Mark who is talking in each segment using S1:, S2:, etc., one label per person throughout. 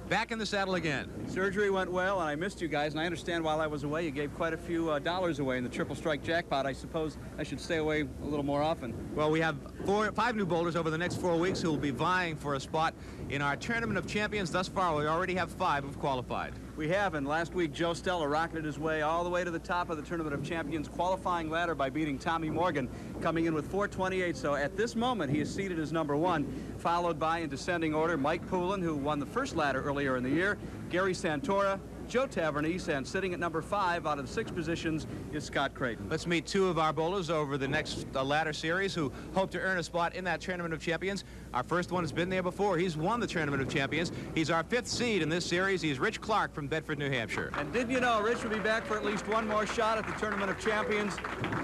S1: back in the saddle again.
S2: Surgery went well, and I missed you guys, and I understand while I was away you gave quite a few dollars away in the triple strike jackpot. I suppose I should stay away a little more often.
S1: Well, we have 5 new bowlers over the next 4 weeks who will be vying for a spot in our Tournament of Champions. Thus far, we already have 5 who've qualified.
S2: We have, and last week Joe Stella rocketed his way all the way to the top of the Tournament of Champions qualifying ladder by beating Tommy Morgan, coming in with 428. So at this moment, he is seated as number 1, followed by, in descending order, Mike Poulin, who won the first ladder earlier in the year, Gary Santora, Joe Tavernese, and sitting at number 5 out of the 6 positions is Scott Creighton.
S1: Let's meet 2 of our bowlers over the next ladder series who hope to earn a spot in that Tournament of Champions. Our first one has been there before. He's won the Tournament of Champions. He's our 5th seed in this series. He's Rich Clark from Bedford, New Hampshire.
S2: And did you know Rich will be back for at least one more shot at the Tournament of Champions,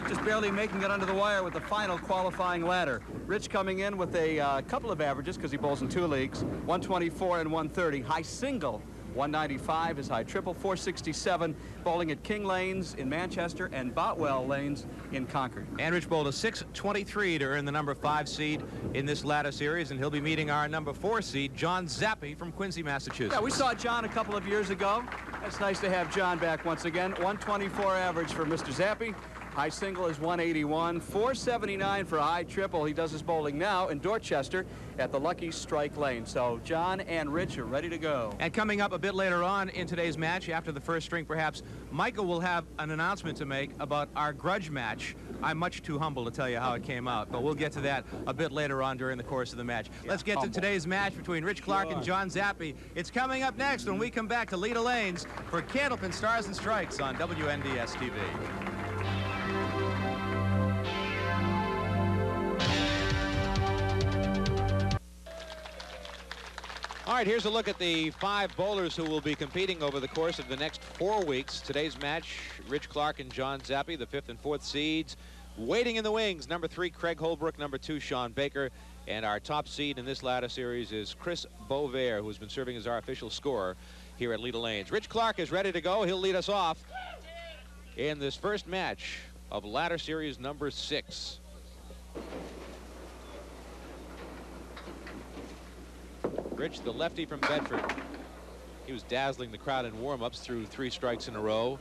S2: just barely making it under the wire with the final qualifying ladder. Rich coming in with a couple of averages because he bowls in 2 leagues, 124 and 130, high single 195 is high triple, 467 bowling at King Lanes in Manchester and Boutwell Lanes in Concord.
S1: And Rich bowled a 623 to earn the number 5 seed in this ladder series, and he'll be meeting our number 4 seed, John Zappi from Quincy, Massachusetts.
S2: Yeah, we saw John a couple of years ago. It's nice to have John back once again. 124 average for Mr. Zappi. High single is 181, 479 for a high triple. He does his bowling now in Dorchester at the Lucky Strike Lane. So John and Rich are ready to go.
S1: And coming up a bit later on in today's match, after the first string perhaps, Michael will have an announcement to make about our grudge match. I'm much too humble to tell you how it came out, but we'll get to that a bit later on during the course of the match. Yeah, let's get to today's match between Rich Clark and John Zappi. It's coming up next when we come back to Leda Lanes for Candlepin Stars and Strikes on WNDS TV. All right, here's a look at the 5 bowlers who will be competing over the course of the next 4 weeks. Today's match, Rich Clark and John Zappi, the 5th and 4th seeds. Waiting in the wings, number 3, Craig Holbrook, number 2, Sean Baker. And our top seed in this ladder series is Chris Beauvert, who's been serving as our official scorer here at Leda Lanes. Rich Clark is ready to go. He'll lead us off in this first match of ladder series number 6. Rich, the lefty from Bedford. He was dazzling the crowd in warm-ups through 3 strikes in a row.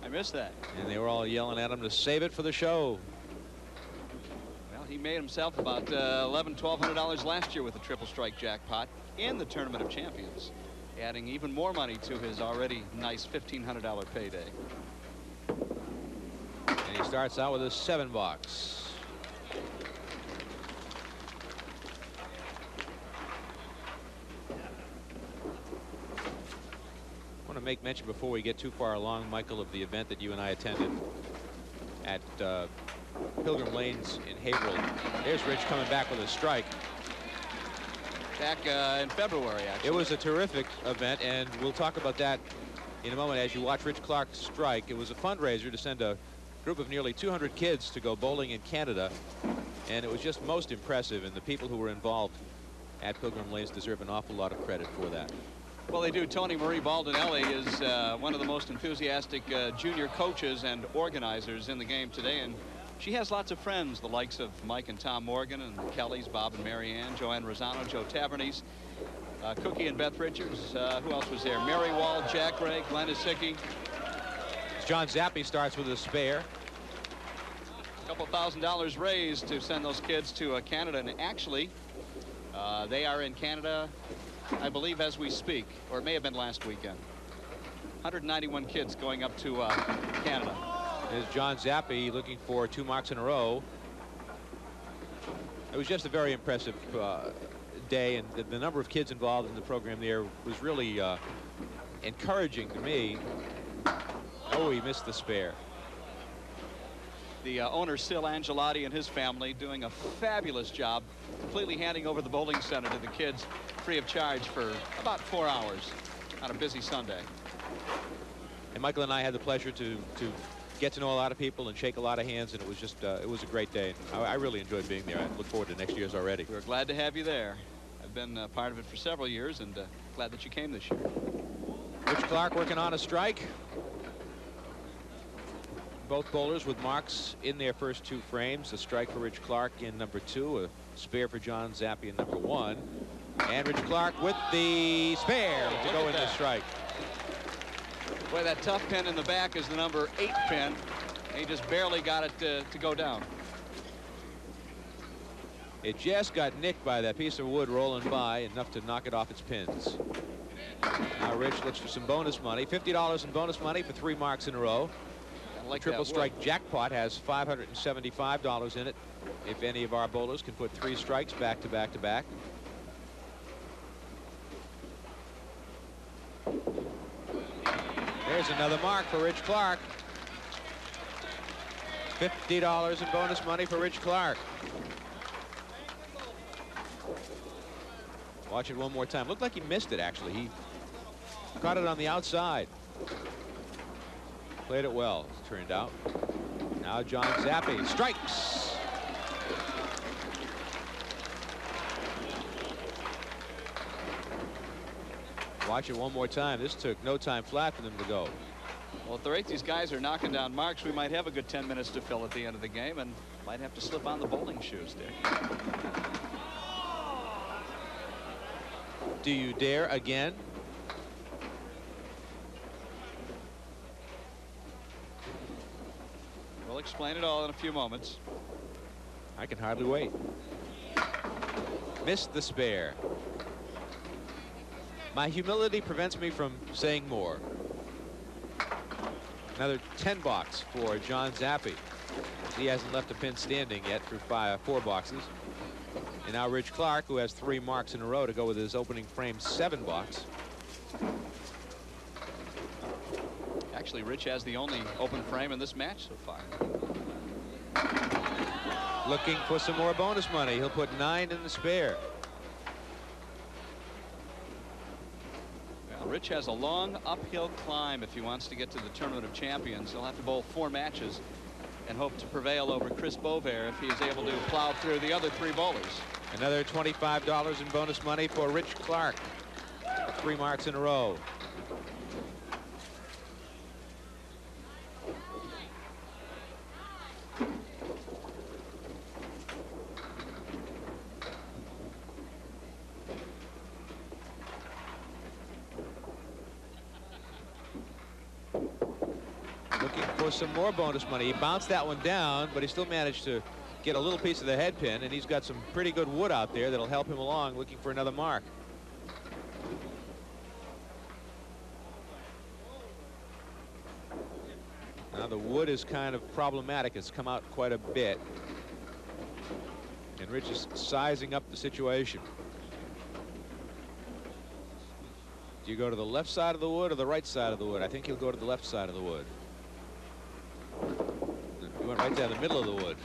S2: I missed that.
S1: And they were all yelling at him to save it for the show.
S2: Well, he made himself about $1,100–1,200 last year with the triple strike jackpot in the Tournament of Champions, adding even more money to his already nice $1,500 payday.
S1: And he starts out with a 7 box. I want to make mention before we get too far along, Michael, of the event that you and I attended at Pilgrim Lanes in Haverhill. There's Rich coming back with a strike.
S2: Back in February, actually.
S1: It was a terrific event, and we'll talk about that in a moment as you watch Rich Clark strike. It was a fundraiser to send a group of nearly 200 kids to go bowling in Canada, and it was just most impressive, and the people who were involved at Pilgrim Lanes deserve an awful lot of credit for that.
S2: Well, they do. Tony Marie Baldinelli is one of the most enthusiastic junior coaches and organizers in the game today, and she has lots of friends, the likes of Mike and Tom Morgan and the Kellys, Bob and Mary Ann, Joanne Rosano, Joe Tavernese, Cookie and Beth Richards. Who else was there? Mary Wall, Jack Ray, Glenn Isicki.
S1: John Zappi starts with a spare.
S2: A couple $1,000 raised to send those kids to Canada, and actually they are in Canada, I believe, as we speak, or it may have been last weekend. 191 kids going up to Canada.
S1: There's John Zappi looking for 2 marks in a row. It was just a very impressive day, and the number of kids involved in the program there was really encouraging to me. Oh, he missed the spare. The owner, Sil Angelotti, and his family doing a fabulous job, completely handing over the bowling center to the kids free of charge for about 4 hours on a busy Sunday. And Michael and I had the pleasure to get to know a lot of people and shake a lot of hands, and it was just it was a great day. I really enjoyed being there. I look forward to next year's already. We're glad to have you there. I've been part of it for several years, and glad that you came this year. Rich Clark working on a strike. Both bowlers with marks in their first 2 frames. A strike for Rich Clark in number 2, a spare for John Zappi in number 1. And Rich Clark with the spare to go
S3: go in the strike.
S1: Boy, that tough pin in the back is the number 8 pin. He just barely got it to go down.
S3: It just got nicked by that piece of wood rolling by, enough to knock it off its pins. Now Rich looks for some bonus money. $50 in bonus money for 3 marks in a row.
S1: Like
S3: Triple strike jackpot has $575 in it. If any of our bowlers can put 3 strikes back to back to back. There's another mark for Rich Clark. $50 in bonus money for Rich Clark. Watch it one more time. Looked like he missed it, actually. He caught it on the outside. Played it well, as it turned out. Now John Zappi strikes. Watch it one more time. This took no time flat for them to go.
S1: Well, at the rate these guys are knocking down marks, we might have a good 10 minutes to fill at the end of the game and might have to slip on the bowling shoes, Dick.
S3: Do you dare again?
S1: We'll explain it all in a few moments.
S3: I can hardly wait. Missed the spare. My humility prevents me from saying more. Another 10 box for John Zappi. He hasn't left a pin standing yet through 4 boxes. And now Rich Clark, who has 3 marks in a row to go with his opening frame 7 box.
S1: Actually, Rich has the only open frame in this match so far.
S3: Looking for some more bonus money. He'll put 9 in the spare.
S1: Well, Rich has a long uphill climb if he wants to get to the Tournament of Champions. He'll have to bowl 4 matches and hope to prevail over Chris Bovair if he is able to plow through the other 3 bowlers.
S3: Another $25 in bonus money for Rich Clark. 3 marks in a row. Looking for some more bonus money. He bounced that one down, but he still managed to get a little piece of the head pin, and he's got some pretty good wood out there that'll help him along, looking for another mark. Now the wood is kind of problematic. It's come out quite a bit, and Rich is sizing up the situation. Do you go to the left side of the wood or the right side of the wood? I think he'll go to the left side of the wood. He went right down the middle of the wood.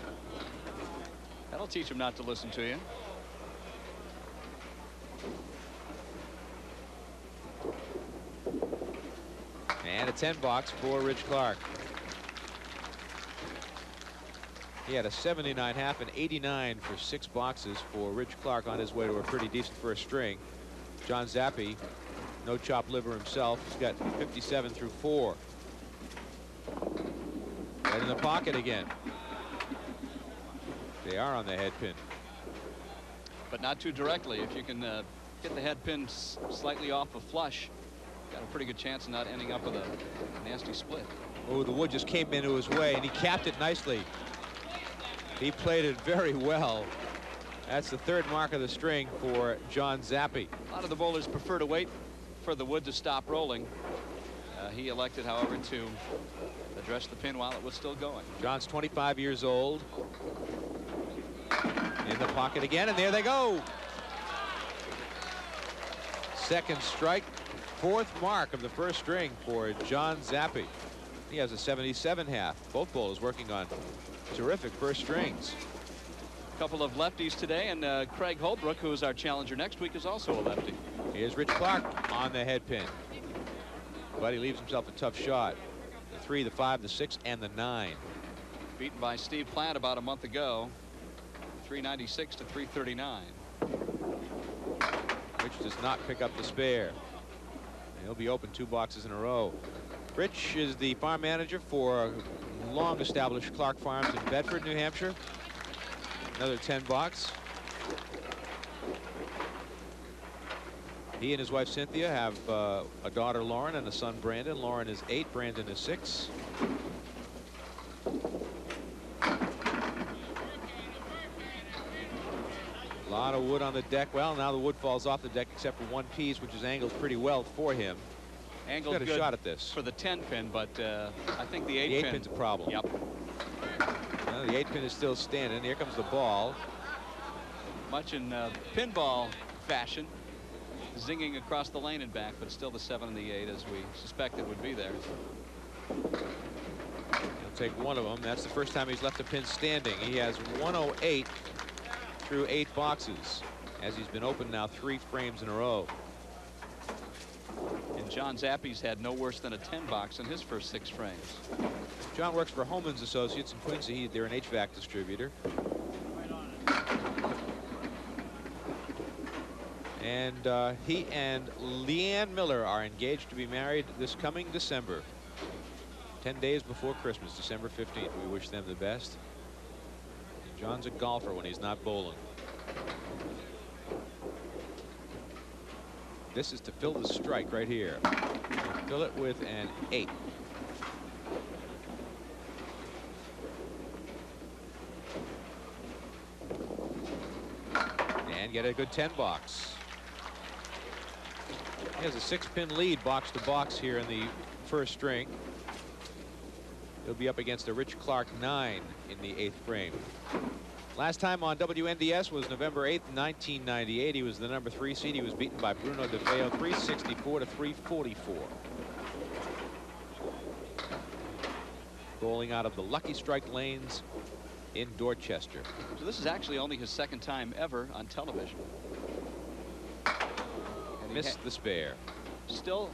S1: That'll teach him not to listen to you.
S3: And a 10 box for Rich Clark. He had a 79 half and 89 for 6 boxes for Rich Clark on his way to a pretty decent first string. John Zappi, no chopped liver himself. He's got 57 through 4. Right in the pocket again. They are on the head pin.
S1: But not too directly. If you can get the head pin slightly off a flush, got a pretty good chance of not ending up with a nasty split.
S3: Oh, the wood just came into his way, and he capped it nicely. He played it very well. That's the 3rd mark of the string for John Zappi.
S1: A lot of the bowlers prefer to wait for the wood to stop rolling. He elected, however, to address the pin while it was still going.
S3: John's 25 years old. In the pocket again, and there they go. 2nd strike, 4th mark of the first string for John Zappi. He has a 77 half. Both bowlers working on terrific first strings.
S1: A couple of lefties today, and Craig Holbrook, who is our challenger next week, is also a lefty.
S3: Here's Rich Clark on the head pin. But he leaves himself a tough shot. The 3, the 5, the 6, and the 9.
S1: Beaten by Steve Platt about a month ago. 396 to 339.
S3: Rich does not pick up the spare. And he'll be open 2 boxes in a row. Rich is the farm manager for long-established Clark Farms in Bedford, New Hampshire. Another 10 box. He and his wife Cynthia have a daughter Lauren and a son Brandon. Lauren is 8, Brandon is 6. A lot of wood on the deck. Well, now the wood falls off the deck except for one piece, which is angled pretty well for him.
S1: Angled
S3: got a
S1: good
S3: shot at this
S1: for the 10 pin, but I think the 8
S3: the 8
S1: pin.
S3: pin's a problem.
S1: Yep.
S3: Well, the 8 pin is still standing. Here comes the ball.
S1: Much in pinball fashion, zinging across the lane and back, but still the 7 and the 8 as we suspected would be there.
S3: He'll take one of them. That's the first time he's left a pin standing. He has 108 through 8 boxes as he's been open now 3 frames in a row.
S1: And John Zappi's had no worse than a 10 box in his first 6 frames.
S3: John works for Holman's Associates in Quincy. They're an HVAC distributor. And he and Leanne Miller are engaged to be married this coming December. 10 days before Christmas, December 15th. We wish them the best. John's a golfer when he's not bowling. This is to fill the strike right here. Fill it with an 8. And get a good 10 box. He has a 6-pin lead box to box here in the first string. He'll be up against a Rich Clark 9 in the 8th frame. Last time on WNDS was November 8th, 1998. He was the number 3 seed. He was beaten by Bruno De Feo 364 to 344. Bowling out of the Lucky Strike lanes in Dorchester.
S1: So this is actually only his 2nd time ever on television. And he
S3: Missed the spare.
S1: Still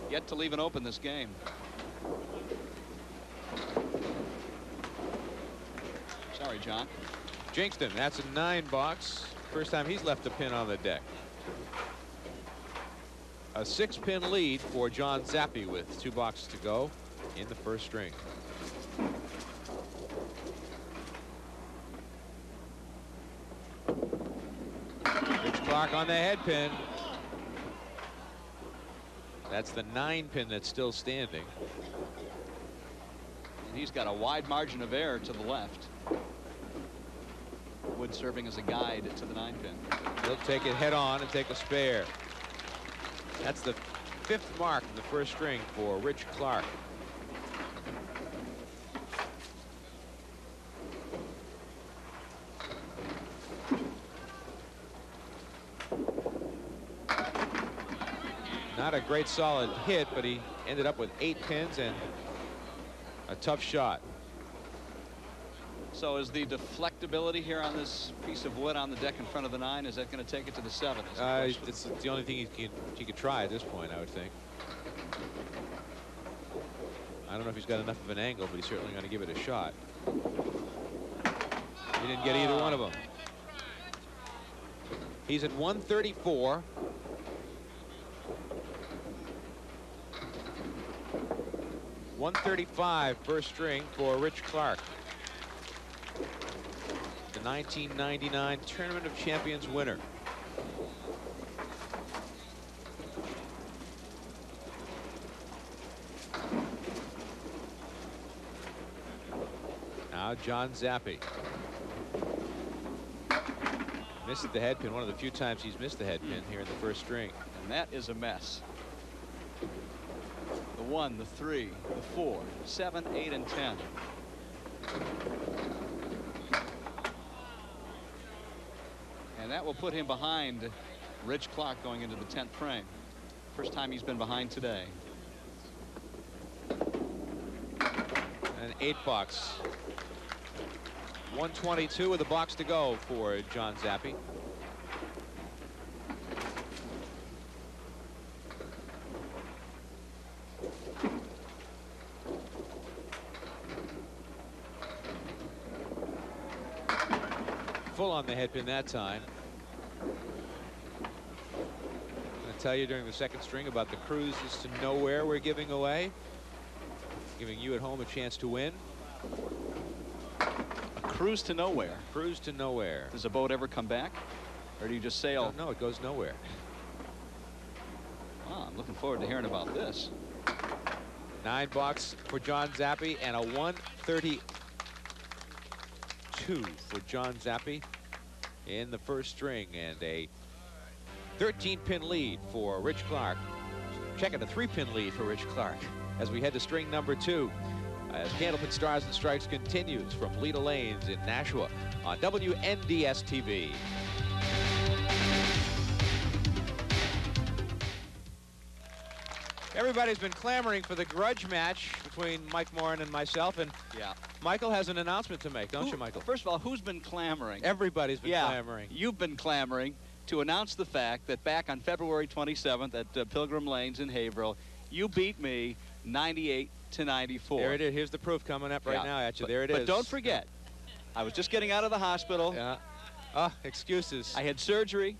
S1: yet to leave an open this game. Sorry, John.
S3: Jinxed him. That's a 9 box. First time he's left a pin on the deck. A 6-pin lead for John Zappi with 2 boxes to go in the first string. Rich Clark on the head pin. That's the 9 pin that's still standing.
S1: And he's got a wide margin of error to the left. Wood serving as a guide to the 9 pin.
S3: He'll take it head on and take a spare. That's the 5th mark in the first string for Rich Clark. Not a great solid hit, but he ended up with 8 pins and a tough shot.
S1: So is the deflectability here on this piece of wood on the deck in front of the 9, is that going to take it to the 7?
S3: It's the only thing he could try at this point, I would think. I don't know if he's got enough of an angle, but he's certainly going to give it a shot. He didn't get either one of them. He's at 134. .135 first string for Rich Clark. The 1999 Tournament of Champions winner. Now John Zappi. Missed the head pin. One of the few times he's missed the head pin here in the first string.
S1: And that is a mess. The 1, the 3, the 4, 7, 8, and 10. And that will put him behind Rich Clark going into the 10th frame. First time he's been behind today.
S3: An 8 box. 122 with a box to go for John Zappi. Full on the head pin that time. I'm going to tell you during the second string about the cruises to nowhere we're giving away. Giving you at home a chance to win.
S1: A cruise to nowhere.
S3: Cruise to nowhere.
S1: Does a boat ever come back? Or do you just sail?
S3: No, it goes nowhere.
S1: Oh, I'm looking forward to hearing about this.
S3: 9 bucks for John Zappi and a 132 for John Zappi in the first string, and a 13-pin lead for Rich Clark. Checking a 3-pin lead for Rich Clark as we head to string number 2. As Candlepin Stars and Strikes continues from Leda Lanes in Nashua on WNDS TV. Everybody's been clamoring for the grudge match between Mike Morin and myself, and
S1: yeah,
S3: Michael has an announcement to make, don't you, Michael?
S1: First of all, who's been clamoring?
S3: Everybody's been clamoring.
S1: You've been clamoring to announce the fact that back on February 27th at Pilgrim Lanes in Haverhill, you beat me 98-94.
S3: There it is. Here's the proof coming up right now at you. There it is.
S1: But don't forget, I was just getting out of the hospital.
S3: Yeah. Oh, excuses.
S1: I had surgery.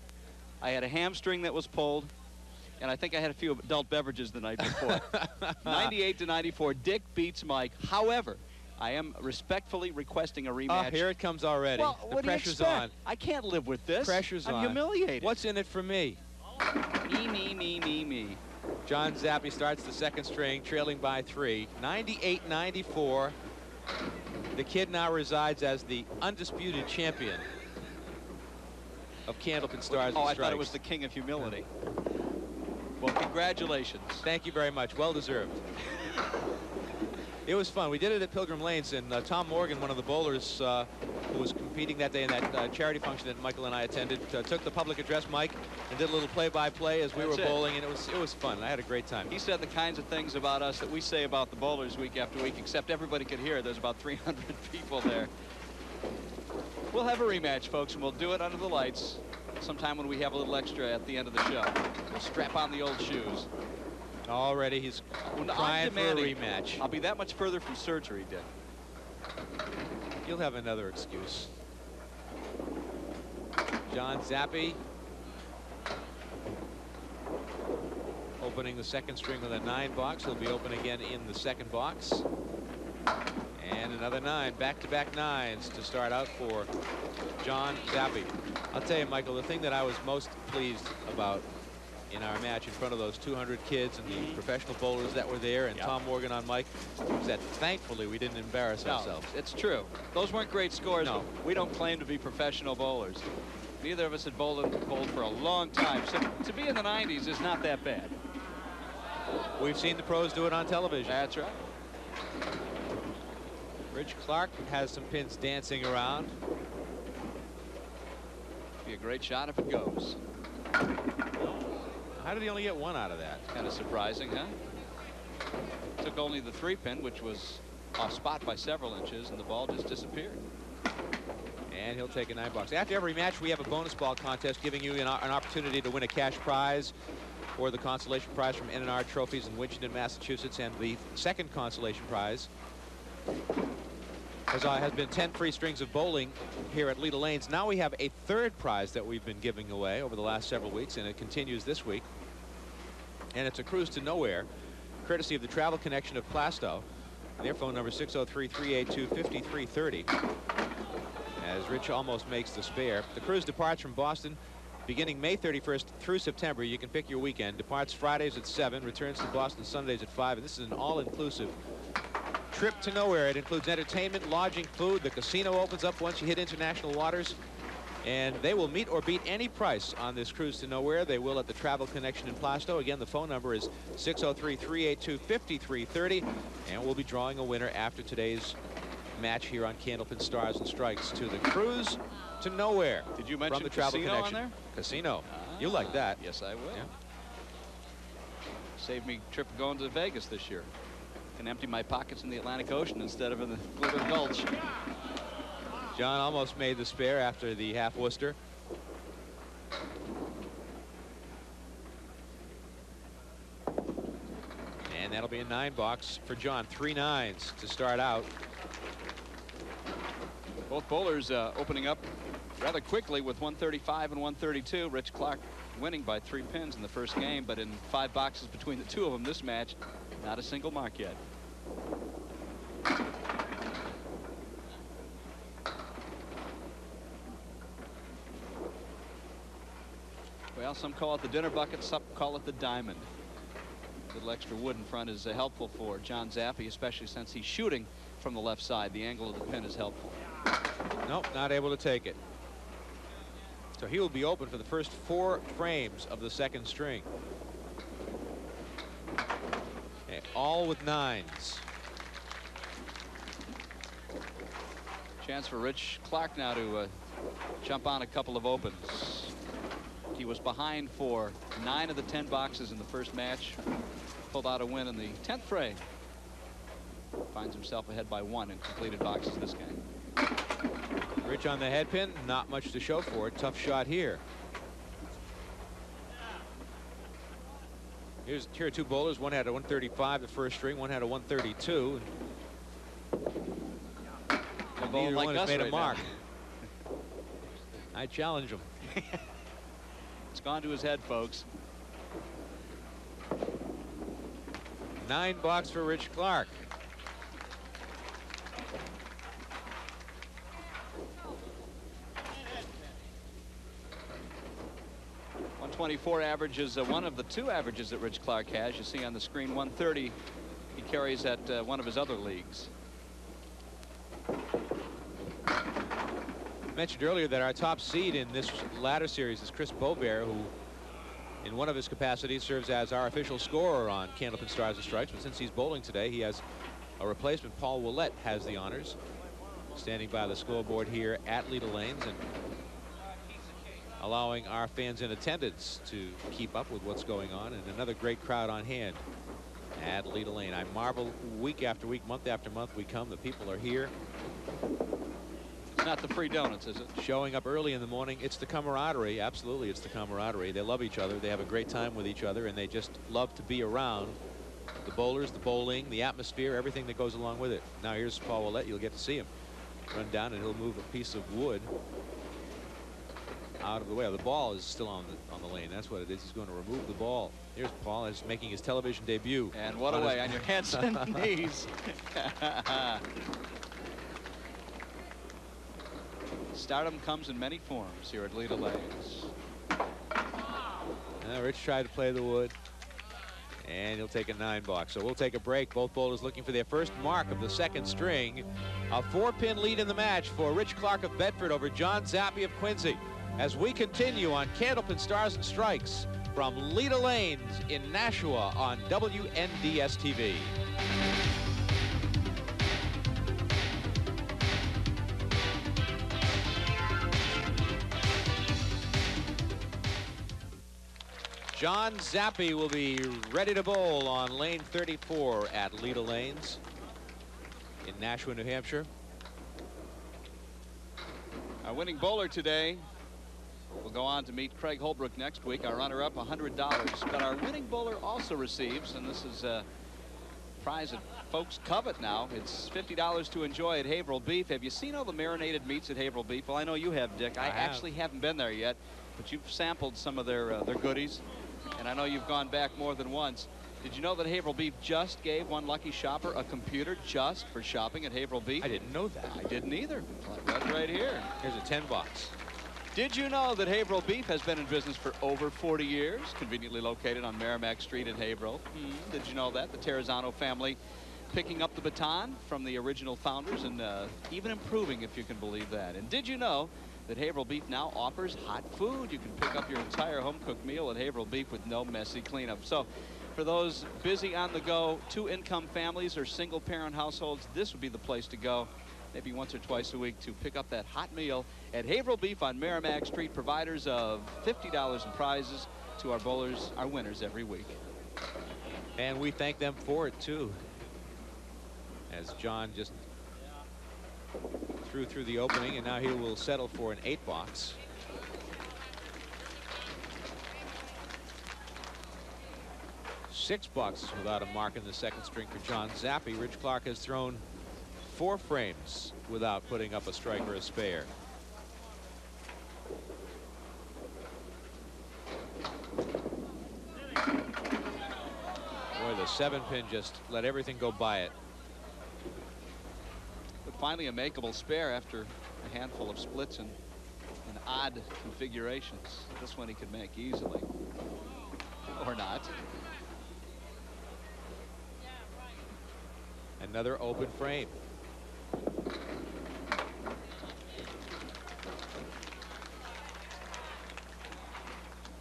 S1: I had a hamstring that was pulled. And I think I had a few adult beverages the night before. 98-94. Dick beats Mike. However, I am respectfully requesting a rematch.
S3: Oh, here it comes already.
S1: Well,
S3: the
S1: what
S3: pressure's
S1: do you expect?
S3: on.
S1: I can't live with this.
S3: Pressure's on.
S1: I'm humiliated.
S3: What's in it for me?
S1: Me.
S3: John Zappi starts the second string, trailing by 3. 98-94. The kid now resides as the undisputed champion of Candlepin Stars and
S1: I
S3: Strikes.
S1: thought it was the king of humility. Well, congratulations.
S3: Thank you very much. Well deserved. It was fun. We did it at Pilgrim Lanes, and Tom Morgan, one of the bowlers who was competing that day in that charity function that Michael and I attended, took the public address mic and did a little play-by-play as we were bowling, and it was fun. I had a great time.
S1: He said the kinds of things about us that we say about the bowlers week after week, except everybody could hear. There's about 300 people there. We'll have a rematch, folks, and we'll do it under the lights sometime when we have a little extra at the end of the show. We'll strap on the old shoes.
S3: Already he's trying for a rematch.
S1: I'll be that much further from surgery, Dick.
S3: You'll have another excuse. John Zappi opening the second string with a 9 box. He'll be open again in the second box. And another 9, back-to-back 9s to start out for John Zappi. I'll tell you, Michael, the thing that I was most pleased about in our match in front of those 200 kids and the professional bowlers that were there and Tom Morgan on mic was that thankfully we didn't embarrass ourselves.
S1: It's true. Those weren't great scores.
S3: No.
S1: But we don't claim to be professional bowlers. Neither of us had bowled for a long time. So to be in the 90s is not that bad.
S3: We've seen the pros do it on television.
S1: That's right.
S3: Rich Clark has some pins dancing around.
S1: Be a great shot if it goes.
S3: How did he only get 1 out of that?
S1: Kind of surprising, huh? Took only the 3-pin, which was off spot by several inches, and the ball just disappeared.
S3: And he'll take a 9 bucks. After every match, we have a bonus ball contest giving you an opportunity to win a cash prize or the consolation prize from N&R Trophies in Winchendon, Massachusetts, and the second consolation prize has been 10 free strings of bowling here at Leda Lanes. Now we have a third prize that we've been giving away over the last several weeks, and it continues this week. And it's a cruise to nowhere, courtesy of the Travel Connection of Plastow. Their phone number 603-382-5330. As Rich almost makes the spare. The cruise departs from Boston beginning May 31st through September. You can pick your weekend. Departs Fridays at 7, returns to Boston Sundays at 5, and this is an all-inclusive trip to nowhere. It includes entertainment, lodging, food. The casino opens up once you hit international waters, and they will meet or beat any price on this cruise to nowhere. They will at the Travel Connection in Plastow. Again, the phone number is 603-382-5330, and we'll be drawing a winner after today's match here on Candlepin Stars and Strikes to the cruise to nowhere.
S1: Did you mention
S3: from the Travel
S1: casino
S3: Connection
S1: on there?
S3: Casino. You like that?
S1: Yes, I will.
S3: Yeah.
S1: Saved me a trip going to Vegas this year. Can empty my pockets in the Atlantic Ocean instead of in the Glitter Gulch.
S3: John almost made the spare after the half Worcester. And that'll be a 9 box for John. 3 9s to start out.
S1: Both bowlers opening up rather quickly with 135 and 132. Rich Clark winning by 3 pins in the first game, but in 5 boxes between the two of them this match, not a single mark yet. Well, some call it the dinner bucket, some call it the diamond. A little extra wood in front is helpful for John Zappi, especially since he's shooting from the left side. The angle of the pin is helpful.
S3: Nope, not able to take it. So he will be open for the first 4 frames of the second string. Okay, all with 9s.
S1: Chance for Rich Clark now to jump on a couple of opens. He was behind for 9 of the 10 boxes in the first match. Pulled out a win in the 10th frame. Finds himself ahead by 1 in completed boxes this game.
S3: Rich on the head pin, not much to show for it. Tough shot here. Here are 2 bowlers. One had a 135 the first string, one had a 132. Neither one has made a mark. I challenge him.
S1: It's gone to his head, folks.
S3: 9 for Rich Clark.
S1: .124 average is one of the 2 averages that Rich Clark has. You see on the screen 130 he carries at one of his other leagues.
S3: Mentioned earlier that our top seed in this ladder series is Chris Beaubear, who in one of his capacities serves as our official scorer on Candlepin Stars and Strikes. But since he's bowling today, he has a replacement. Paul Willett has the honors, standing by the scoreboard here at Leda Lanes and allowing our fans in attendance to keep up with what's going on. And another great crowd on hand at Leda Lane. I marvel week after week, month after month we come. The people are here.
S1: It's not the free donuts, is it?
S3: Showing up early in the morning. It's the camaraderie. Absolutely, it's the camaraderie. They love each other. They have a great time with each other, and they just love to be around the bowlers, the bowling, the atmosphere, everything that goes along with it. Now here's Paul Willett. You'll get to see him run down, and he'll move a piece of wood out of the way. The ball is still on the lane. That's what it is. He's going to remove the ball. Here's Paul. He's making his television debut.
S1: And what a way on your hands and knees. Stardom comes in many forms here at Leda Lanes.
S3: Rich tried to play the wood, and he'll take a 9 box. So we'll take a break. Both bowlers looking for their first mark of the second string. A 4-pin lead in the match for Rich Clark of Bedford over John Zappi of Quincy, as we continue on Candlepin Stars and Strikes from Leda Lanes in Nashua on WNDS TV. John Zappi will be ready to bowl on lane 34 at Leda Lanes in Nashua, New Hampshire.
S1: Our winning bowler today will go on to meet Craig Holbrook next week. Our runner-up, $100. But our winning bowler also receives, and this is a prize that folks covet now. It's $50 to enjoy at Haverhill Beef. Have you seen all the marinated meats at Haverhill Beef? Well, I know you have, Dick. I actually haven't been there yet, but you've sampled some of their goodies. And I know you've gone back more than once. Did you know that Haverhill Beef just gave one lucky shopper a computer just for shopping at Haverhill Beef?
S3: I didn't know that.
S1: I didn't either. That's right here.
S3: Here's a 10 box.
S1: Did you know that Haverhill Beef has been in business for over 40 years, conveniently located on Merrimack Street in Haverhill? Did you know that? The Terrazzano family picking up the baton from the original founders and even improving, if you can believe that. And did you know that Haverhill Beef now offers hot food? You can pick up your entire home-cooked meal at Haverhill Beef with no messy cleanup. So for those busy on the go, 2-income families or single-parent households, this would be the place to go, maybe once or twice a week, to pick up that hot meal at Haverhill Beef on Merrimack Street, providers of $50 in prizes to our bowlers, our winners every week.
S3: And we thank them for it, too, as John just through the opening, and now he will settle for an 8 box. Six boxes without a mark in the second string for John Zappi. Rich Clark has thrown 4 frames without putting up a strike or a spare. Boy, the 7-pin just let everything go by it.
S1: But finally a makeable spare after a handful of splits and odd configurations. This one he could make easily. Or not.
S3: Another open frame.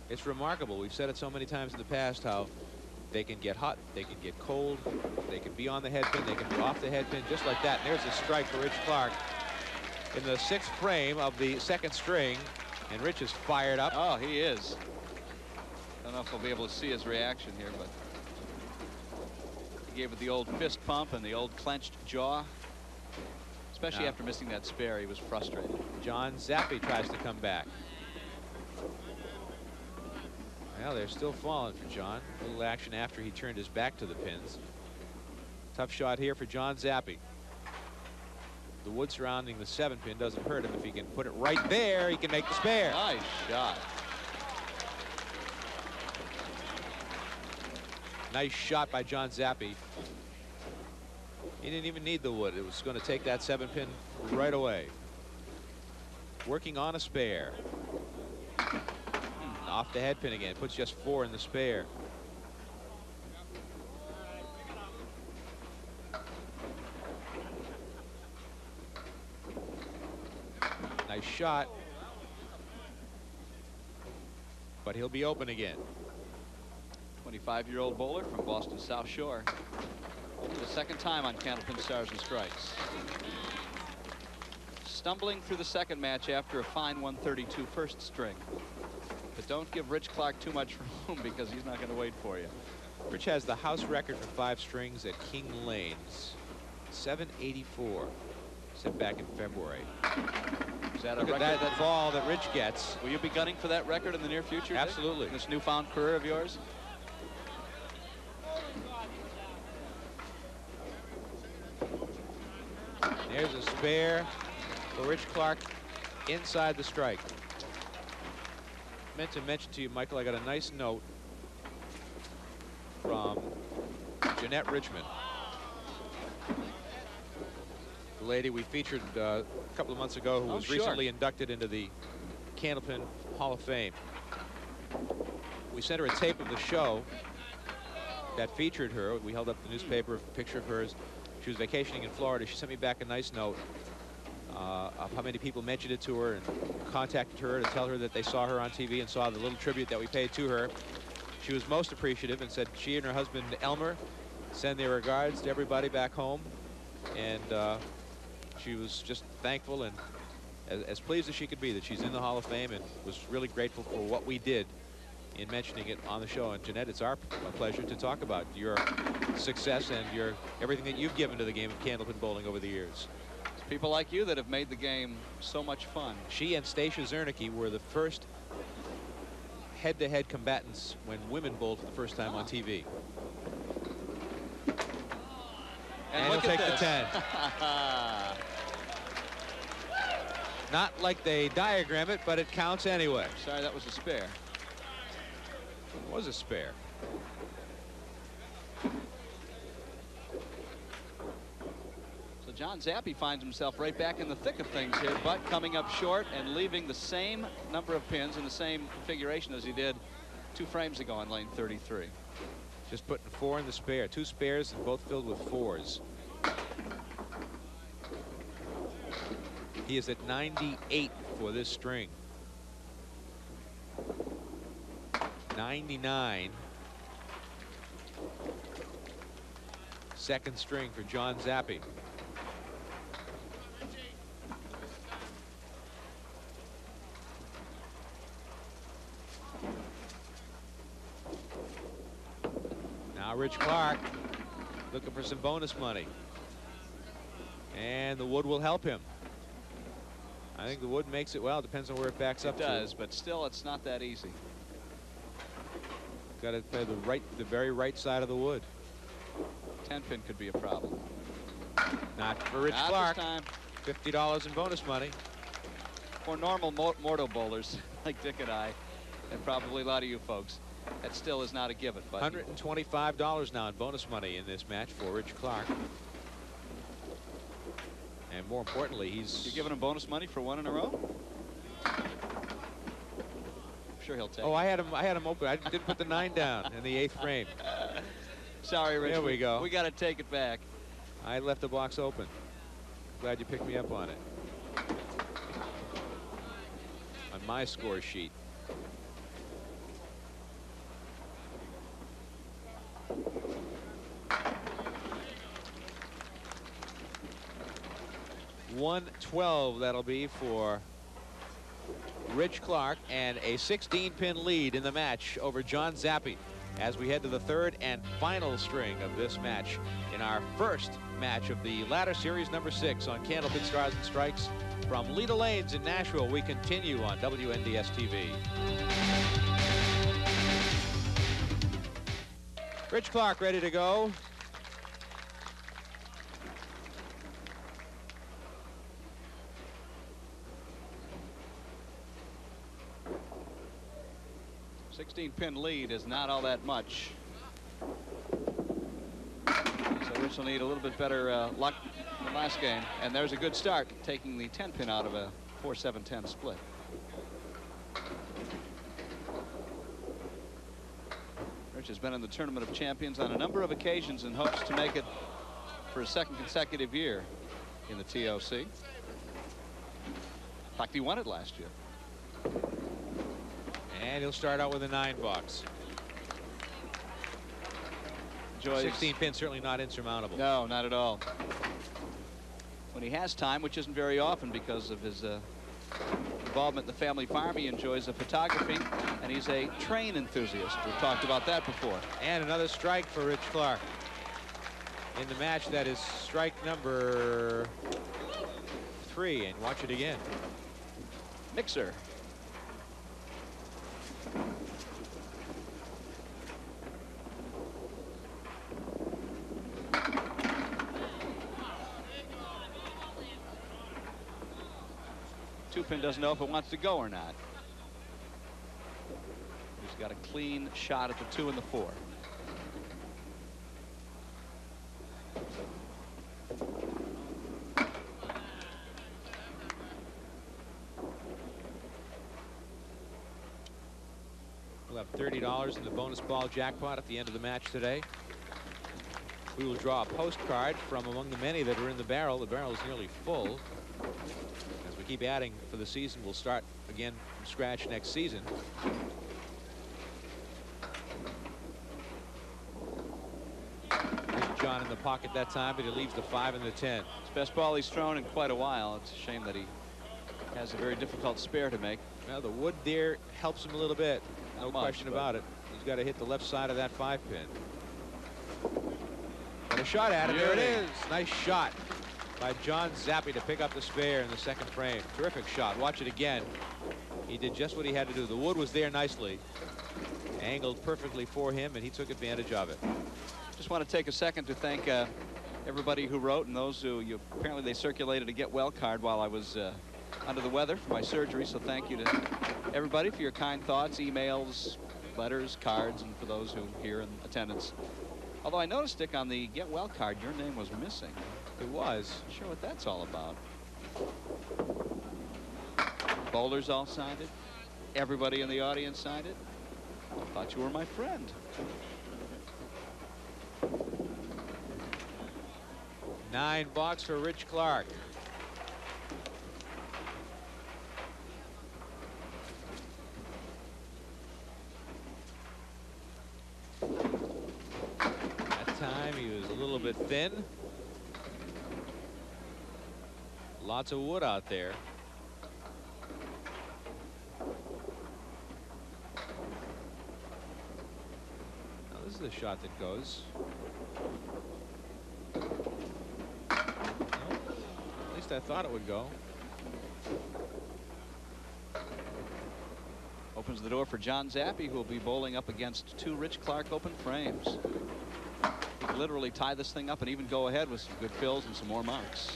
S3: It's remarkable. We've said it so many times in the past how they can get hot, they can get cold, they can be on the head pin, they can be off the head pin, just like that. And there's a strike for Rich Clark in the 6th frame of the 2nd string, and Rich is fired up.
S1: Oh, he is. I don't know if we'll be able to see his reaction here, but he gave it the old fist pump and the old clenched jaw. Especially after missing that spare, he was frustrated.
S3: John Zappi tries to come back. Well, they're still falling for John. A little action after he turned his back to the pins. Tough shot here for John Zappi. The wood surrounding the 7 pin doesn't hurt him. If he can put it right there, he can make the spare.
S1: Nice shot.
S3: Nice shot by John Zappi. He didn't even need the wood. It was going to take that 7 pin right away. Working on a spare. Off the head pin again. Puts just 4 in the spare. Nice shot. But he'll be open again.
S1: 25-year-old bowler from Boston South Shore. The 2nd time on Candlepin Stars and Strikes. Stumbling through the 2nd match after a fine 132 first string. But don't give Rich Clark too much room because he's not going to wait for you.
S3: Rich has the house record for 5 strings at King Lanes. 784. Set back in February.
S1: Is that a
S3: Look
S1: record
S3: at that ball that Rich gets.
S1: Will you be gunning for that record in the near future?
S3: Absolutely.
S1: This newfound career of yours?
S3: There's a spare for Rich Clark inside the strike. Meant to mention to you, Michael, I got a nice note from Jeanette Richmond, the lady we featured a couple of months ago, who was recently inducted into the Candlepin Hall of Fame. We sent her a tape of the show that featured her. We held up the newspaper, a picture of hers. She was vacationing in Florida. She sent me back a nice note of how many people mentioned it to her and contacted her to tell her that they saw her on TV and saw the little tribute that we paid to her. She was most appreciative and said she and her husband Elmer send their regards to everybody back home, and she was just thankful and as pleased as she could be that she's in the Hall of Fame, and was really grateful for what we did in mentioning it on the show. And Jeanette, it's our pleasure to talk about your success and everything that you've given to the game of Candlepin bowling over the years.
S1: It's people like you that have made the game so much fun.
S3: She and Stacia Zernicke were the first head-to-head combatants when women bowled for the first time on TV. And
S1: look
S3: he'll
S1: at
S3: take
S1: this.
S3: the 10. Not like they diagram it, but it counts anyway.
S1: Sorry, that was a spare.
S3: It was a spare.
S1: So John Zappi finds himself right back in the thick of things here, but coming up short and leaving the same number of pins in the same configuration as he did 2 frames ago on lane 33.
S3: Just putting 4 in the spare. 2 spares and both filled with 4s. He is at 98 for this string. 99. 2nd string for John Zappi. Now Rich Clark looking for some bonus money. And the wood will help him. I think the wood makes it, well, it depends on where it backs up to.
S1: It does, but still it's not that easy.
S3: Got to play the very right side of the wood.
S1: 10-pin could be a problem.
S3: Not for Rich
S1: Not
S3: Clark.
S1: this time.
S3: $50 in bonus money.
S1: For normal mortal bowlers like Dick and I, and probably a lot of you folks, that still is not a given. But
S3: $125 now in bonus money in this match for Rich Clark. And more importantly,
S1: you're giving him bonus money for 1 in a row? I'm sure he'll take
S3: I had him open. I didn't put the 9 down in the 8th frame.
S1: Sorry, Rich.
S3: There we go.
S1: We got to take it back.
S3: I left the box open. Glad you picked me up on it. On my score sheet. $112 that'll be for Rich Clark, and a 16-pin lead in the match over John Zappi as we head to the third and final string of this match in our first match of the ladder series number 6 on Candlepin Stars and Strikes. From Leda Lanes in Nashville, we continue on WNDS TV. Rich Clark ready to go.
S1: Pin lead is not all that much. So Rich will need a little bit better luck than last game. And there's a good start, taking the 10-pin out of a 4-7-10 split. Rich has been in the Tournament of Champions on a number of occasions and hopes to make it for a second consecutive year in the TOC. In fact, he won it last year.
S3: And he'll start out with a 9 box. 16 pin, certainly not insurmountable.
S1: No, not at all. When he has time, which isn't very often because of his involvement in the family farm, he enjoys the photography, and he's a train enthusiast. We've talked about that before.
S3: And another strike for Rich Clark in the match. That is strike number 3, and watch it again.
S1: Mixer. Two-pin doesn't know if it wants to go or not. He's got a clean shot at the 2 and the 4.
S3: We'll have $30 in the bonus ball jackpot at the end of the match today. We will draw a postcard from among the many that are in the barrel. The barrel is nearly full. As we keep adding for the season, we'll start again from scratch next season. There's John in the pocket that time, but he leaves the 5 and the 10.
S1: It's the best ball he's thrown in quite a while. It's a shame that he has a very difficult spare to make.
S3: Well, the wood there helps him a little bit. No question about it. He's got to hit the left side of that 5-pin. And a shot at it. There it is. Nice shot by John Zappi to pick up the spare in the second frame. Terrific shot. Watch it again. He did just what he had to do. The wood was there nicely, angled perfectly for him, and he took advantage of it.
S1: Just want to take a second to thank everybody who wrote, and those who apparently they circulated a get well card while I was under the weather for my surgery. So thank you to everybody for your kind thoughts, emails, letters, cards, and for those who are here in attendance. Although I noticed, Dick, on the get well card, your name was missing.
S3: It was.
S1: Not sure what that's all about. Bowlers all signed it. Everybody in the audience signed it. I thought you were my friend.
S3: $9 for Rich Clark. That time he was a little bit thin. Lots of wood out there. Now this is the shot that goes. At least I thought it would go.
S1: Opens the door for John Zappi, who will be bowling up against 2 Rich Clark open frames. He could literally tie this thing up and even go ahead with some good fills and some more marks.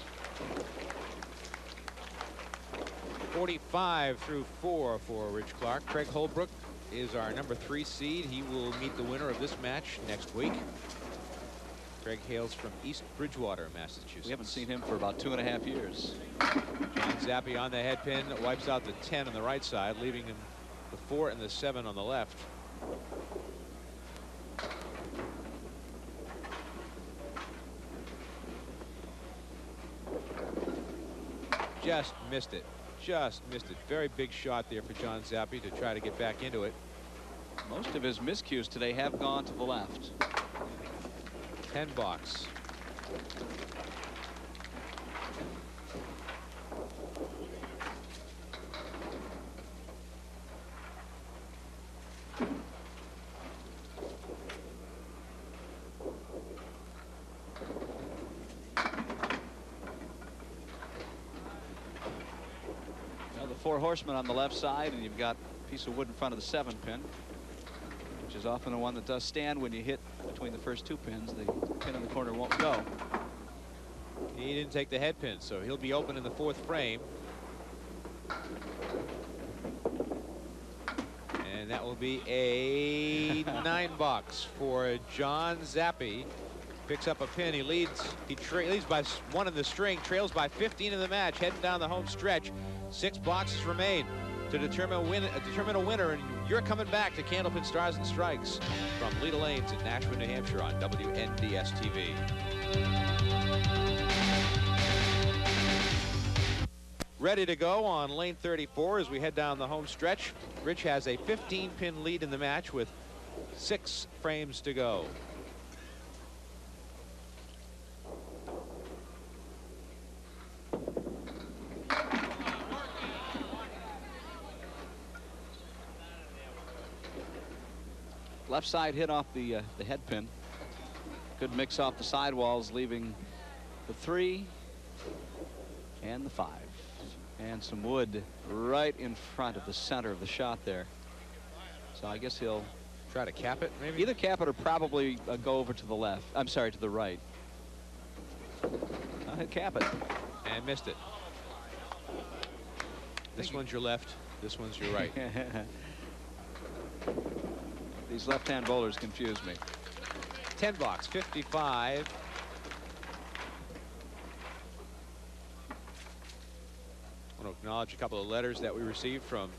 S3: 45 through 4 for Rich Clark. Craig Holbrook is our number 3 seed. He will meet the winner of this match next week. Craig hails from East Bridgewater, Massachusetts.
S1: We haven't seen him for about 2.5 years.
S3: John Zappi on the head pin, wipes out the 10 on the right side, leaving him the 4 and the 7 on the left. just missed it. Just missed it. Very big shot there for John Zappi to try to get back into it.
S1: Most of his miscues today have gone to the left.
S3: 10 box.
S1: Four horsemen on the left side, and you've got a piece of wood in front of the 7-pin, which is often the one that does stand when you hit between the first 2 pins. The pin in the corner won't go.
S3: He didn't take the head pin, so he'll be open in the 4th frame. And that will be a 9 box for John Zappi. Picks up a pin. He leads. He leads by 1 in the string. Trails by 15 in the match. Heading down the home stretch. 6 boxes remain to determine a winner. And you're coming back to Candlepin Stars and Strikes from Leda Lanes in Nashua, New Hampshire on WNDS TV. Ready to go on lane 34 as we head down the home stretch. Rich has a 15-pin lead in the match with 6 frames to go.
S1: Left side hit off the head pin. Good mix off the sidewalls, leaving the 3 and the 5. And some wood right in front of the center of the shot there. So I guess he'll
S3: try to cap it, maybe?
S1: Either cap it or probably go over to the left. I'm sorry, to the right. He'll cap it.
S3: And missed it. This one's your left. This one's your right.
S1: These left-hand bowlers confuse me.
S3: 10 box, 55. I want to acknowledge a couple of letters that we received from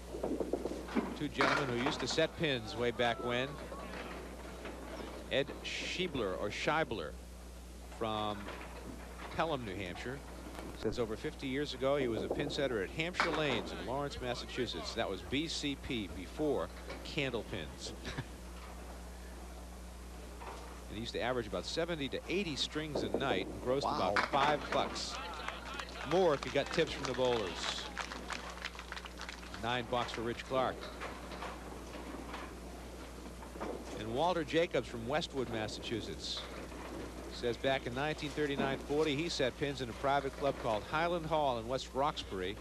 S3: 2 gentlemen who used to set pins way back when. Ed Scheibler from Pelham, New Hampshire. Says over 50 years ago he was a pin setter at Hampshire Lanes in Lawrence, Massachusetts. That was BCP, before Candlepins. And he used to average about 70 to 80 strings a night and grossed about $5 more if he got tips from the bowlers. 9 bucks for Rich Clark. And Walter Jacobs from Westwood, Massachusetts, says back in 1939-40 he set pins in a private club called Highland Hall in West Roxbury.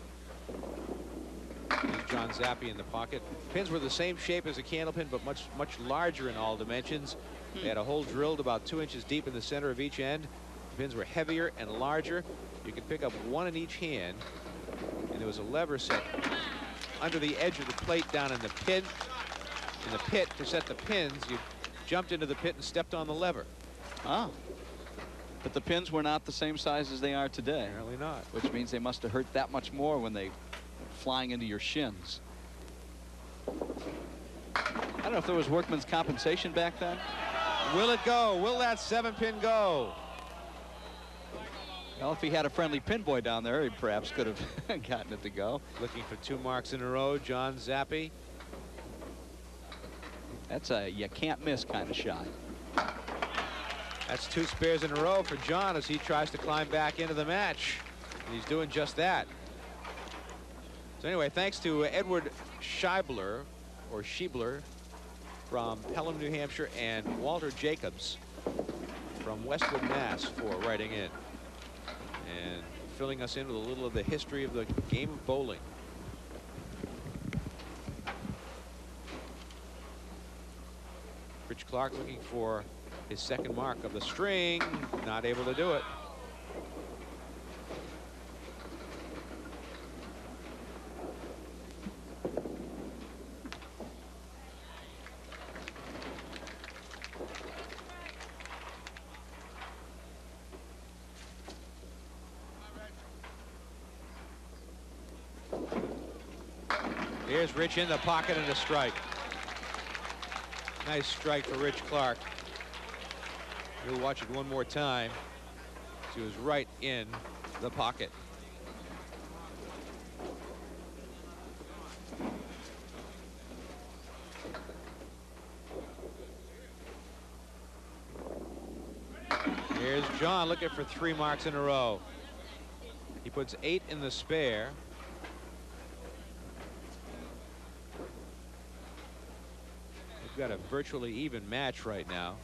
S3: There's John Zappi in the pocket. Pins were the same shape as a candlepin, but much larger in all dimensions. They had a hole drilled about 2 inches deep in the center of each end. The pins were heavier and larger. You could pick up 1 in each hand, and there was a lever set under the edge of the plate down in the pit to set the pins. You jumped into the pit and stepped on the lever.
S1: Ah. But the pins were not the same size as they are today.
S3: Apparently not.
S1: Which means they must have hurt that much more when they were flying into your shins. I don't know if there was workman's compensation back then.
S3: Will it go? Will that 7-pin go?
S1: Well, if he had a friendly pin boy down there, he perhaps could have gotten it to go.
S3: Looking for 2 marks in a row, John Zappi.
S1: That's a you can't miss kind of shot.
S3: That's 2 spares in a row for John as he tries to climb back into the match. And he's doing just that. So anyway, thanks to Edward Scheibler, or Scheibler, from Pelham, New Hampshire, and Walter Jacobs from Westwood, Mass, for writing in and filling us in with a little of the history of the game of bowling. Rich Clark looking for his 2nd mark of the string, not able to do it. Here's Rich in the pocket and a strike. Nice strike for Rich Clark. You'll watch it one more time. He was right in the pocket. Here's John looking for 3 marks in a row. He puts 8 in the spare. We've got a virtually even match right now.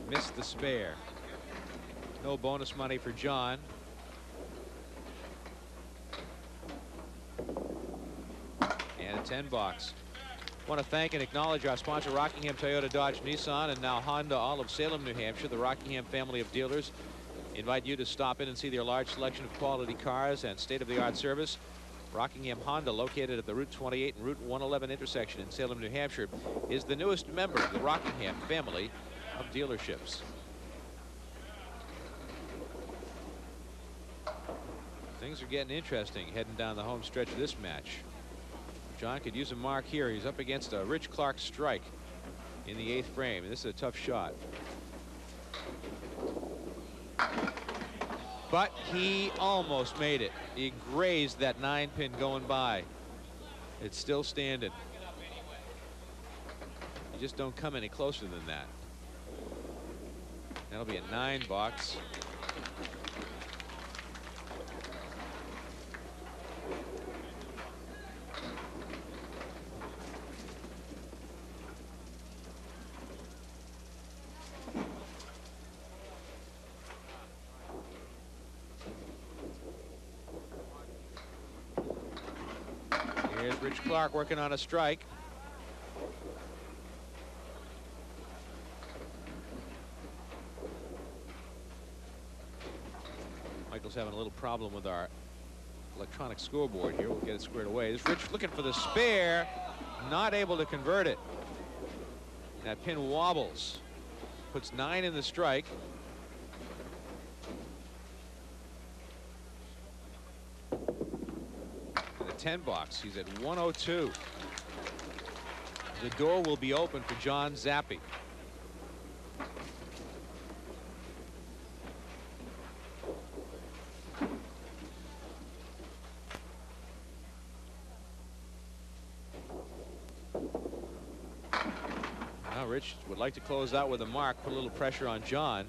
S3: Missed the spare. No bonus money for John. And a 10 box. Want to thank and acknowledge our sponsor, Rockingham Toyota, Dodge, Nissan, and now Honda, all of Salem, New Hampshire. The Rockingham family of dealers invite you to stop in and see their large selection of quality cars and state-of-the-art service. Rockingham Honda, located at the Route 28 and Route 111 intersection in Salem, New Hampshire, is the newest member of the Rockingham family of dealerships. Things are getting interesting heading down the home stretch of this match. John could use a mark here. He's up against a Rich Clark strike in the 8th frame, and this is a tough shot. But he almost made it. He grazed that 9-pin going by. It's still standing. You just don't come any closer than that. That'll be a 9 box. Here's Rich Clark working on a strike. Michael's having a little problem with our electronic scoreboard here. We'll get it squared away. This Rich looking for the spare, not able to convert it. That pin wobbles. Puts 9 in the strike. And a 10 box. He's at 102. The door will be open for John Zappi. Now Rich would like to close out with a mark, put a little pressure on John.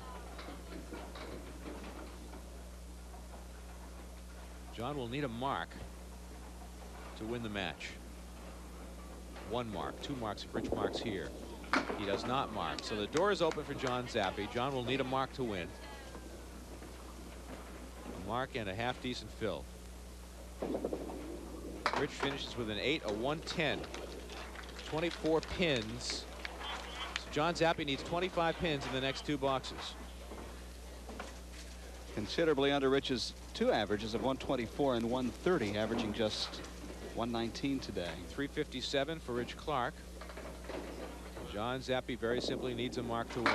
S3: John will need a mark to win the match. 1 mark, 2 marks if Rich marks here. He does not mark, so the door is open for John Zappi. John will need a mark to win. A mark and a half decent fill. Rich finishes with an 8, a 110. 24 pins. So John Zappi needs 25 pins in the next 2 boxes.
S2: Considerably under Rich's 2 averages of 124 and 130, averaging just 119 today.
S3: 357 for Rich Clark. John Zappi very simply needs a mark to win.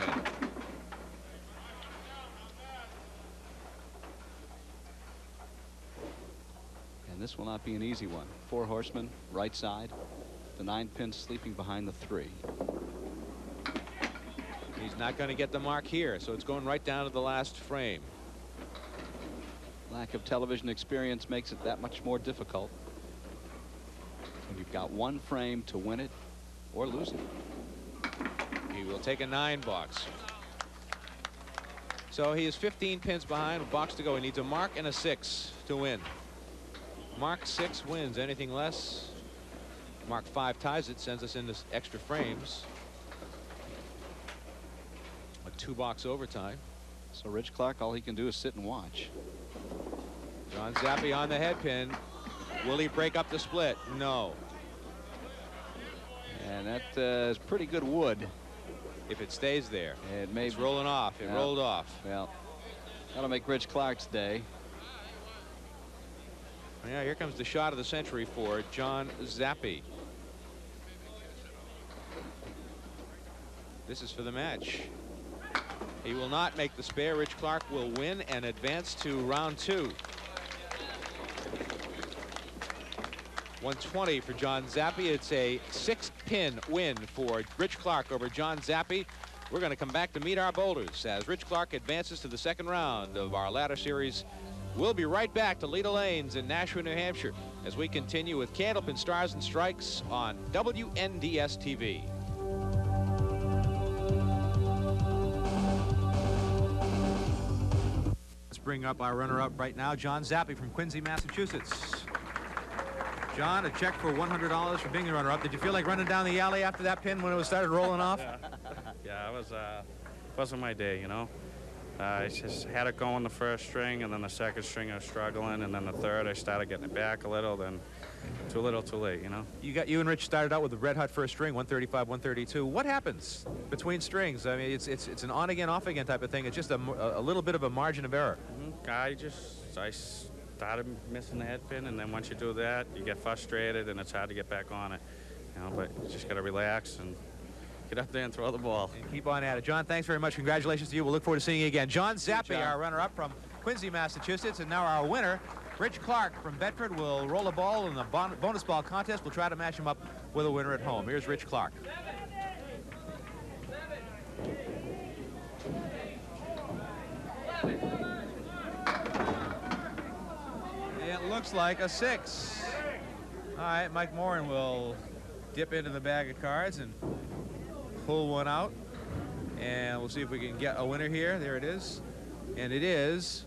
S2: And this will not be an easy one. 4 horsemen, right side. The 9-pin sleeping behind the 3.
S3: He's not going to get the mark here, so it's going right down to the last frame.
S2: Lack of television experience makes it that much more difficult. And you've got 1 frame to win it or lose it.
S3: He will take a 9 box. So he is 15 pins behind, a box to go. He needs a mark and a 6 to win. Mark 6 wins. Anything less, Mark 5 ties it, sends us into extra frames. A 2-box overtime.
S2: So Rich Clark, all he can do is sit and watch.
S3: John Zappi on the head pin. Will he break up the split? No.
S2: And that is pretty good wood.
S3: If it stays there.
S2: It may
S3: it's rolling off. It rolled off.
S2: Well, that'll make Rich Clark's day.
S3: Yeah, here comes the shot of the century for John Zappi. This is for the match. He will not make the spare. Rich Clark will win and advance to round 2. 120 for John Zappi. It's a 6-pin win for Rich Clark over John Zappi. We're going to come back to meet our boulders as Rich Clark advances to the 2nd round of our ladder series. We'll be right back to Leda Lanes in Nashua, New Hampshire, as we continue with Candlepin Stars and Strikes on WNDS TV. bring up our runner-up right now, John Zappi from Quincy, Massachusetts. John, a check for $100 for being the runner-up. Did you feel like running down the alley after that pin when it started rolling off?
S4: Yeah, it wasn't my day, you know. I just had it going the first string, and then the second string I was struggling, and then the third I started getting it back a little, then too little too late, you know. You and Rich started out with a red-hot first string, 135, 132. What happens between strings? I mean, it's an on-again, off-again type of thing. It's just a little bit of a margin of error. I started missing the head pin, and then once you do that, you get frustrated, and it's hard to get back on it. You know, but you just got to relax and get up there and throw the ball. And keep on at it. John, thanks very much. Congratulations to you. We'll look forward to seeing you again. John Zappi, our runner-up from Quincy, Massachusetts, and now our winner, Rich Clark from Bedford, will roll a ball in the bonus ball contest. We'll try to match him up with a winner at home. Here's Rich Clark. It looks like a 6. All right, Mike Moran will dip into the bag of cards and pull one out, and we'll see if we can get a winner here. There it is, and it is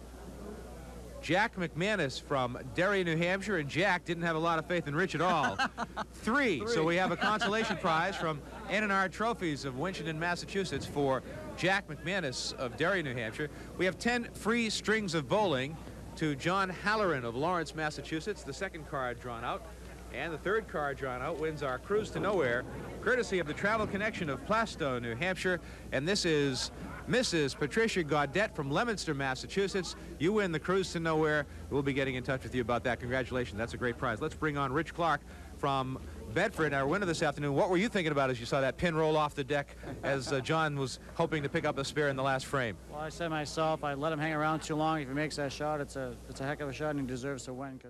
S4: Jack McManus from Derry, New Hampshire, and Jack didn't have a lot of faith in Rich at all. 3. So we have a consolation prize from N&R Trophies of Winchendon, Massachusetts for Jack McManus of Derry, New Hampshire. We have 10 free strings of bowling to John Halloran of Lawrence, Massachusetts. The second card drawn out. And the third card drawn out wins our Cruise to Nowhere, courtesy of the Travel Connection of Plastow, New Hampshire. And this is Mrs. Patricia Gaudette from Leominster, Massachusetts. You win the Cruise to Nowhere. We'll be getting in touch with you about that. Congratulations. That's a great prize. Let's bring on Rich Clark from Bedford, our winner this afternoon. What were you thinking about as you saw that pin roll off the deck as John was hoping to pick up a spare in the last frame?
S5: Well, I said myself, I let him hang around too long. If he makes that shot, it's a heck of a shot, and he deserves to win.